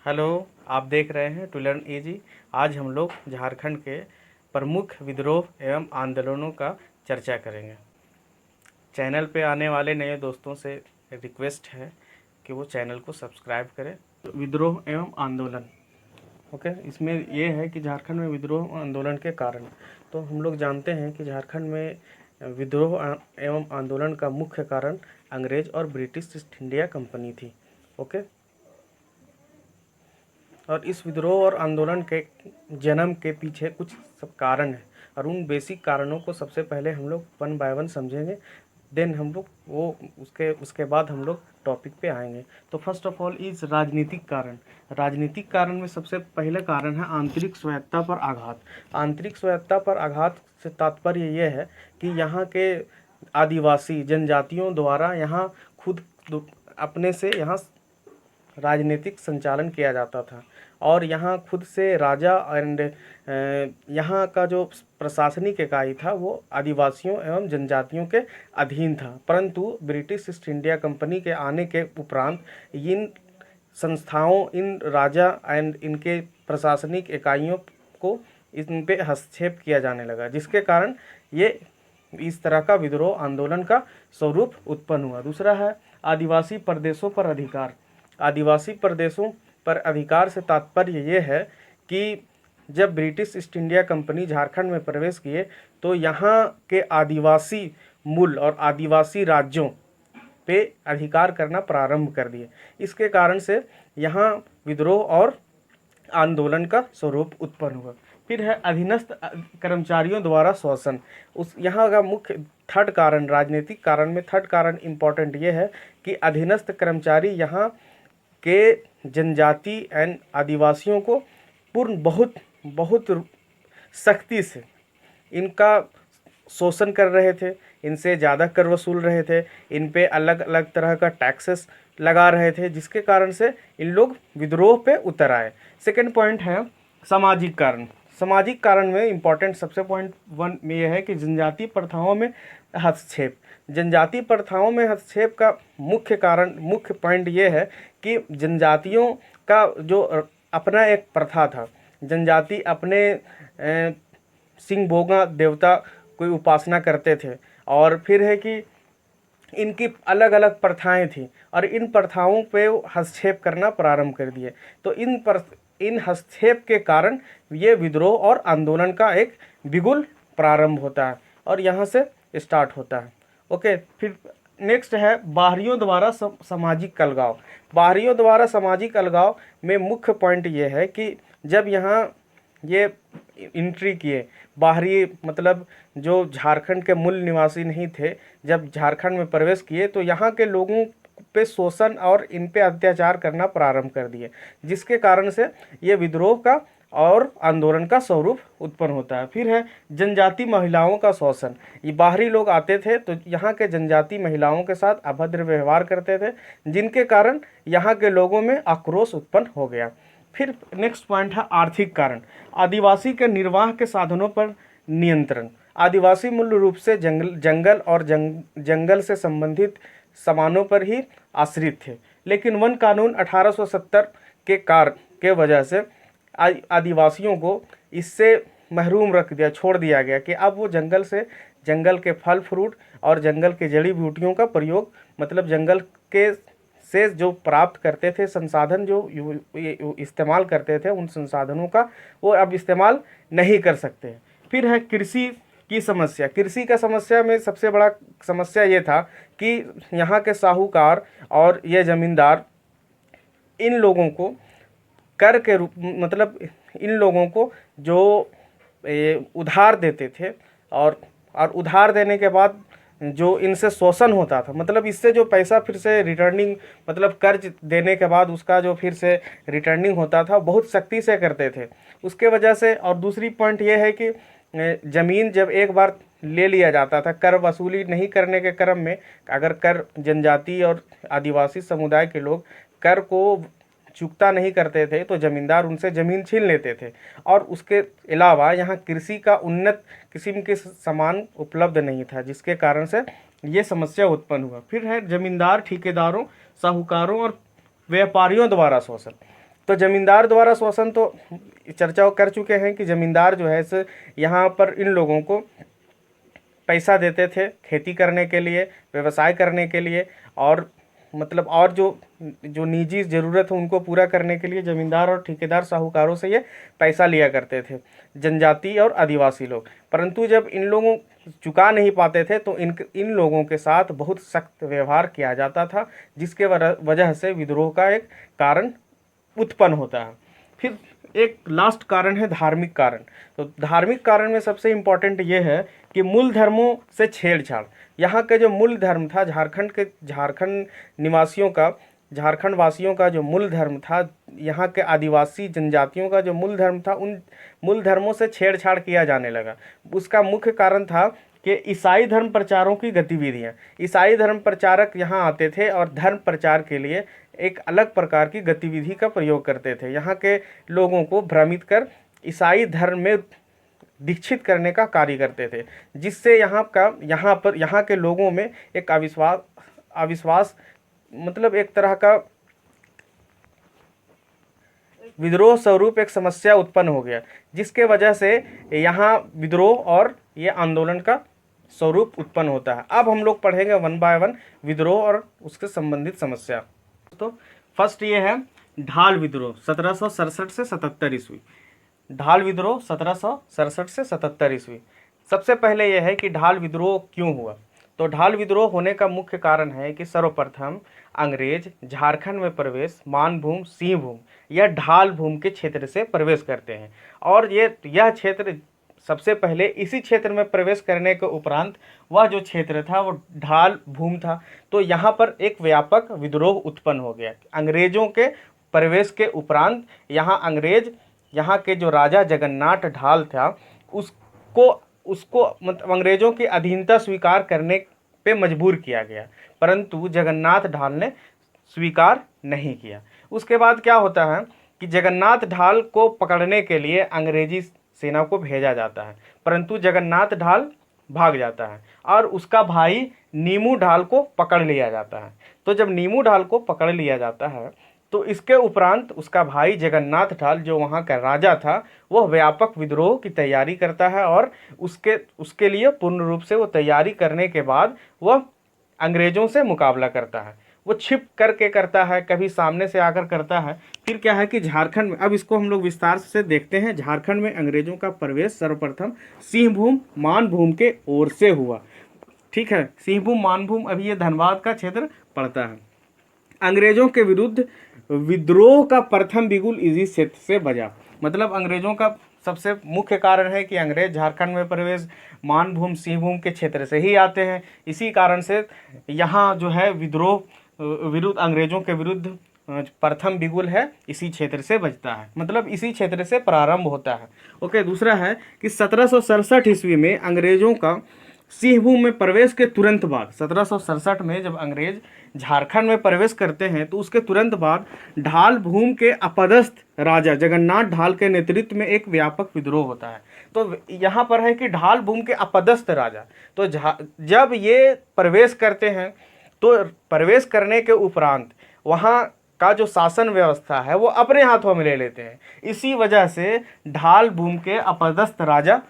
Hello. आप देख रहे हैं टू लर्न इजी। आज हम लोग झारखंड के प्रमुख विद्रोह एवं आंदोलनों का चर्चा करेंगे। चैनल पे आने वाले नए दोस्तों से रिक्वेस्ट है कि वो चैनल को सब्सक्राइब करें। विद्रोह एवं आंदोलन, ओके। इसमें ये है कि झारखंड में विद्रोह आंदोलन के कारण, तो हम लोग जानते हैं कि झारखंड में विद्रोह एवं आंदोलन का मुख्य कारण अंग्रेज और ब्रिटिश ईस्ट इंडिया कंपनी थी, ओके। और इस विद्रोह और आंदोलन के जन्म के पीछे कुछ सब कारण हैं, और उन बेसिक कारणों को सबसे पहले हम लोग वन बाय वन समझेंगे। देन हम लोग वो उसके बाद हम लोग टॉपिक पे आएंगे। तो फर्स्ट ऑफ ऑल इज राजनीतिक कारण। राजनीतिक कारण में सबसे पहले कारण है आंतरिक स्वायत्ता पर आघात। आंतरिक स्वायत्ता पर आघात से तात्पर्य ये है कि यहाँ के आदिवासी जनजातियों द्वारा यहाँ खुद अपने से यहाँ राजनीतिक संचालन किया जाता था, और यहाँ खुद से राजा एंड यहाँ का जो प्रशासनिक इकाई था वो आदिवासियों एवं जनजातियों के अधीन था। परंतु ब्रिटिश ईस्ट इंडिया कंपनी के आने के उपरांत इन संस्थाओं, इन राजा एंड इनके प्रशासनिक इकाइयों को इन पे हस्तक्षेप किया जाने लगा, जिसके कारण ये इस तरह का विद्रोह आंदोलन का स्वरूप उत्पन्न हुआ। दूसरा है आदिवासी प्रदेशों पर अधिकार। आदिवासी प्रदेशों पर अधिकार से तात्पर्य ये है कि जब British east India company Jharkhand में प्रवेश किए तो यहाँ के आदिवासी मूल और आदिवासी राज्यों पे अधिकार करना प्रारंभ कर दिए। इसके कारण से यहाँ विद्रोह और आंदोलन का स्वरूप उत्पन्न हुआ। फिर है अधीनस्थ कर्मचारियों द्वारा शोषण। उस यहाँ का मुख्य थर्ड कारण, राजनीतिक कारण में थर्ड कारण इम्पोर्टेंट ये है कि अधीनस्थ कर्मचारी यहाँ के जनजाति एंड आदिवासियों को बहुत बहुत सख्ती से इनका शोषण कर रहे थे, इनसे ज़्यादा कर वसूल रहे थे, इन पे अलग अलग तरह का टैक्सेस लगा रहे थे, जिसके कारण से इन लोग विद्रोह पे उतर आए। सेकंड पॉइंट है सामाजिक कारण। सामाजिक कारण में इम्पॉर्टेंट सबसे पॉइंट वन में यह है कि जनजाति प्रथाओं में हस्तक्षेप। जनजाति प्रथाओं में हस्तक्षेप का मुख्य कारण, मुख्य पॉइंट ये है कि जनजातियों का जो अपना एक प्रथा था, जनजाति अपने सिंहभोगा देवता कोई उपासना करते थे, और फिर है कि इनकी अलग अलग प्रथाएं थी, और इन प्रथाओं पे हस्तक्षेप करना प्रारंभ कर दिए। तो इन हस्तक्षेप के कारण ये विद्रोह और आंदोलन का एक बिगुल प्रारंभ होता है और यहाँ से स्टार्ट होता है, ओके। फिर नेक्स्ट है बाहरियों द्वारा सामाजिक अलगाव। बाहरियों द्वारा सामाजिक अलगाव में मुख्य पॉइंट ये है कि जब यहाँ ये एंट्री किए बाहरी, मतलब जो झारखंड के मूल निवासी नहीं थे, जब झारखंड में प्रवेश किए तो यहाँ के लोगों पे शोषण और इन पे अत्याचार करना प्रारंभ कर दिए, जिसके कारण से ये विद्रोह का और आंदोलन का स्वरूप उत्पन्न होता है। फिर है जनजाति महिलाओं का शोषण। ये बाहरी लोग आते थे तो यहाँ के जनजाति महिलाओं के साथ अभद्र व्यवहार करते थे, जिनके कारण यहाँ के लोगों में आक्रोश उत्पन्न हो गया। फिर नेक्स्ट पॉइंट है आर्थिक कारण। आदिवासी के निर्वाह के साधनों पर नियंत्रण। आदिवासी मूल रूप से जंगल और जंगल से संबंधित सामानों पर ही आश्रित थे, लेकिन वन कानून 1870 के वजह से आदिवासियों को इससे महरूम रख दिया, छोड़ दिया गया कि अब वो जंगल के फल फ्रूट और जंगल के जड़ी बूटियों का प्रयोग, मतलब जंगल के से जो प्राप्त करते थे संसाधन, जो इस्तेमाल करते थे, उन संसाधनों का वो अब इस्तेमाल नहीं कर सकते। फिर है कृषि की समस्या। कृषि का समस्या में सबसे बड़ा समस्या ये था कि यहाँ के साहूकार और ये जमींदार इन लोगों को कर के रूप, मतलब इन लोगों को जो उधार देते थे, और उधार देने के बाद जो इनसे शोषण होता था, मतलब इससे जो पैसा फिर से रिटर्निंग, मतलब कर्ज देने के बाद उसका जो फिर से रिटर्निंग होता था, बहुत सख्ती से करते थे उसके वजह से। और दूसरी पॉइंट ये है कि ज़मीन जब एक बार ले लिया जाता था, कर वसूली नहीं करने के क्रम में, अगर कर जनजाति और आदिवासी समुदाय के लोग कर को चुकता नहीं करते थे तो ज़मींदार उनसे ज़मीन छीन लेते थे, और उसके अलावा यहाँ कृषि का उन्नत किस्म के सामान उपलब्ध नहीं था, जिसके कारण से ये समस्या उत्पन्न हुआ। फिर है जमींदार, ठेकेदारों, साहूकारों और व्यापारियों द्वारा शोषण। तो जमींदार द्वारा शोषण तो चर्चा कर चुके हैं कि जमींदार जो है सो यहाँ पर इन लोगों को पैसा देते थे खेती करने के लिए, व्यवसाय करने के लिए, और मतलब और जो जो निजी ज़रूरत है उनको पूरा करने के लिए जमींदार और ठेकेदार साहूकारों से ये पैसा लिया करते थे, जनजाति और आदिवासी लोग। परंतु जब इन लोगों चुका नहीं पाते थे तो इन लोगों के साथ बहुत सख्त व्यवहार किया जाता था, जिसके वजह से विद्रोह का एक कारण उत्पन्न होता है। फिर एक लास्ट कारण है धार्मिक कारण। तो धार्मिक कारण में सबसे इम्पोर्टेंट ये है कि मूल धर्मों से छेड़छाड़। यहाँ के जो मूल धर्म था झारखंड निवासियों का, झारखंड वासियों का जो मूल धर्म था, यहाँ के आदिवासी जनजातियों का जो मूल धर्म था, उन मूल धर्मों से छेड़छाड़ किया जाने लगा। उसका मुख्य कारण था कि ईसाई धर्म प्रचारों की गतिविधियाँ। ईसाई धर्म प्रचारक यहाँ आते थे और धर्म प्रचार के लिए एक अलग प्रकार की गतिविधि का प्रयोग करते थे। यहाँ के लोगों को भ्रमित कर ईसाई धर्म में दीक्षित करने का कार्य करते थे, जिससे यहाँ के लोगों में एक अविश्वास मतलब एक तरह का विद्रोह स्वरूप एक समस्या उत्पन्न हो गया, जिसके वजह से यहाँ विद्रोह और ये आंदोलन का स्वरूप उत्पन्न होता है। अब हम लोग पढ़ेंगे वन बाय वन विद्रोह और उसके संबंधित समस्या। तो फर्स्ट ये है ढाल विद्रोह 1767 से 77 ईस्वी। ढाल विद्रोह 1767 से 77 ईस्वी। सबसे पहले यह है कि ढाल विद्रोह क्यों हुआ। तो ढाल विद्रोह होने का मुख्य कारण है कि सर्वप्रथम अंग्रेज झारखंड में प्रवेश मानभूम, सिंहभूम या ढाल भूमि के क्षेत्र से प्रवेश करते हैं, और यह क्षेत्र सबसे पहले इसी क्षेत्र में प्रवेश करने के उपरांत वह जो क्षेत्र था वो ढाल भूमि था। तो यहाँ पर एक व्यापक विद्रोह उत्पन्न हो गया। अंग्रेजों के प्रवेश के उपरांत यहाँ के जो राजा जगन्नाथ ढाल था उसको मतलब अंग्रेजों की अधीनता स्वीकार करने पे मजबूर किया गया, परंतु जगन्नाथ ढाल ने स्वीकार नहीं किया। उसके बाद क्या होता है कि जगन्नाथ ढाल को पकड़ने के लिए अंग्रेजी सेना को भेजा जाता है, परंतु जगन्नाथ ढाल भाग जाता है और उसका भाई नीमू ढाल को पकड़ लिया जाता है। तो जब नीमू ढाल को पकड़ लिया जाता है तो इसके उपरांत उसका भाई जगन्नाथ ढाल जो वहाँ का राजा था वह व्यापक विद्रोह की तैयारी करता है, और उसके लिए पूर्ण रूप से वो तैयारी करने के बाद वह अंग्रेज़ों से मुकाबला करता है। वो छिप करके करता है, कभी सामने से आकर करता है। फिर क्या है कि झारखंड में, अब इसको हम लोग विस्तार से देखते हैं। झारखंड में अंग्रेज़ों का प्रवेश सर्वप्रथम सिंहभूम मानभूम के ओर से हुआ। ठीक है, सिंहभूम मानभूम अभी ये धनबाद का क्षेत्र पड़ता है। अंग्रेज़ों के विरुद्ध विद्रोह का प्रथम बिगुल इसी क्षेत्र से बजा। मतलब अंग्रेज़ों का सबसे मुख्य कारण है कि अंग्रेज झारखंड में प्रवेश मानभूम सिंहभूम के क्षेत्र से ही आते हैं। इसी कारण से यहाँ जो है विरुद्ध अंग्रेज़ों के विरुद्ध प्रथम बिगुल है इसी क्षेत्र से बजता है, मतलब इसी क्षेत्र से प्रारंभ होता है। ओके, दूसरा है कि 1767 ईस्वी में अंग्रेज़ों का सिंहभूम में प्रवेश के तुरंत बाद, 1767 में जब अंग्रेज झारखंड में प्रवेश करते हैं तो उसके तुरंत बाद ढाल भूमि के अपदस्थ राजा जगन्नाथ ढाल के नेतृत्व में एक व्यापक विद्रोह होता है। तो यहाँ पर है कि ढाल भूमि के अपदस्थ राजा, तो जब ये प्रवेश करते हैं तो प्रवेश करने के उपरांत वहाँ का जो शासन व्यवस्था है वो अपने हाथों में ले लेते हैं। इसी वजह से ढाल भूमि के अपदस्थ राजा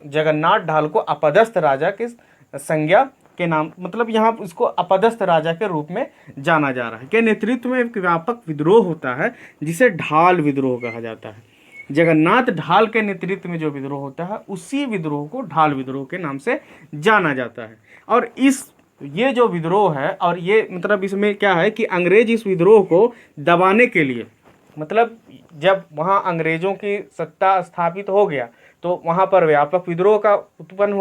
जगन्नाथ ढाल को अपदस्थ राजा की संज्ञा के नाम, मतलब यहाँ इसको अपदस्थ राजा के रूप में जाना जा रहा है, के नेतृत्व में एक व्यापक विद्रोह होता है जिसे ढाल विद्रोह कहा जाता है। जगन्नाथ ढाल के नेतृत्व में जो विद्रोह होता है उसी विद्रोह को ढाल विद्रोह के नाम से जाना जाता है। और ये जो विद्रोह है, और ये मतलब इसमें क्या है कि अंग्रेज इस विद्रोह को दबाने के लिए, मतलब जब वहाँ अंग्रेज़ों की सत्ता स्थापित हो गया तो वहाँ पर व्यापक विद्रोह उत्पन्न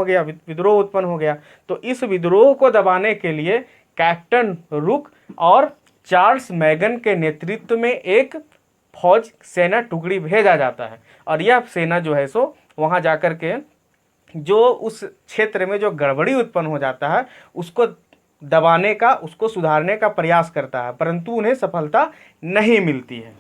हो गया। तो इस विद्रोह को दबाने के लिए कैप्टन रुक और चार्ल्स मैगन के नेतृत्व में एक फौज सेना टुकड़ी भेजा जाता है, और यह सेना जो है सो वहाँ जाकर के जो उस क्षेत्र में जो गड़बड़ी उत्पन्न हो जाता है उसको दबाने का, उसको सुधारने का प्रयास करता है, परंतु उन्हें सफलता नहीं मिलती है।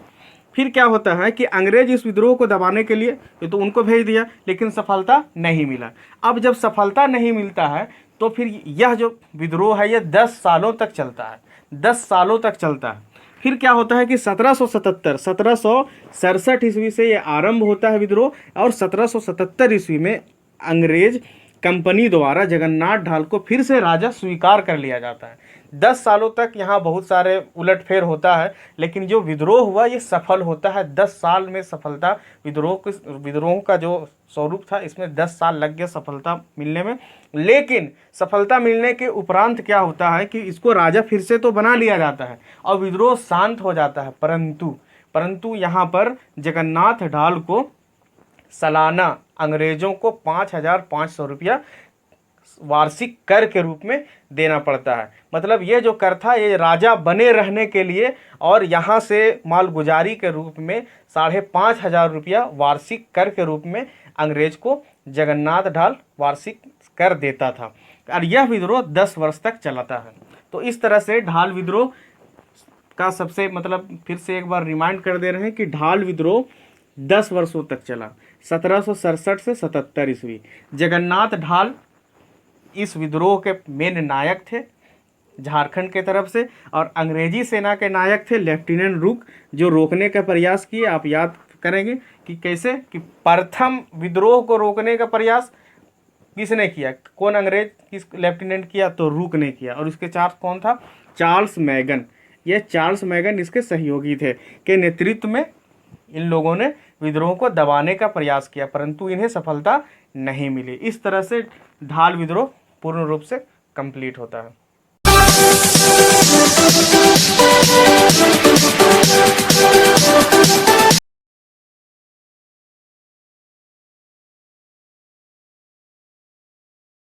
फिर क्या होता है कि अंग्रेज इस विद्रोह को दबाने के लिए तो उनको भेज दिया, लेकिन सफलता नहीं मिला। अब जब सफलता नहीं मिलता है तो फिर यह जो विद्रोह है यह 10 सालों तक चलता है। 10 सालों तक चलता है। फिर क्या होता है कि 1767 ईस्वी से ये आरंभ होता है विद्रोह, और 1777 ईस्वी में अंग्रेज कंपनी द्वारा जगन्नाथ ढाल को फिर से राजा स्वीकार कर लिया जाता है। 10 सालों तक यहाँ बहुत सारे उलटफेर होता है, लेकिन जो विद्रोह हुआ ये सफल होता है। 10 साल में सफलता, विद्रोह का जो स्वरूप था इसमें 10 साल लग गए सफलता मिलने में। लेकिन सफलता मिलने के उपरांत क्या होता है कि इसको राजा फिर से तो बना लिया जाता है और विद्रोह शांत हो जाता है, परंतु यहाँ पर जगन्नाथ ढाल को सालाना अंग्रेजों को 5,500 रुपया वार्षिक कर के रूप में देना पड़ता है। मतलब ये जो कर था ये राजा बने रहने के लिए, और यहाँ से मालगुजारी के रूप में 5,500 रुपया वार्षिक कर के रूप में अंग्रेज को जगन्नाथ ढाल वार्षिक कर देता था। और यह विद्रोह 10 वर्ष तक चलाता है। तो इस तरह से ढाल विद्रोह का सबसे मतलब फिर से एक बार रिमाइंड कर दे रहे हैं कि ढाल विद्रोह 10 वर्षों तक चला, 1767 से 77 ईस्वी। जगन्नाथ ढाल इस विद्रोह के मेन नायक थे झारखंड के तरफ से, और अंग्रेजी सेना के नायक थे लेफ्टिनेंट रूक, जो रोकने का प्रयास किए। आप याद करेंगे कि कैसे कि प्रथम विद्रोह को रोकने का प्रयास किसने किया, कौन अंग्रेज किस लेफ्टिनेंट किया, तो रूक ने किया। और इसके चार्ज कौन था, चार्ल्स मैगन। ये चार्ल्स मैगन इसके सहयोगी थे, के नेतृत्व में इन लोगों ने विद्रोह को दबाने का प्रयास किया, परंतु इन्हें सफलता नहीं मिली। इस तरह से ढाल विद्रोह पूर्ण रूप से कंप्लीट होता है।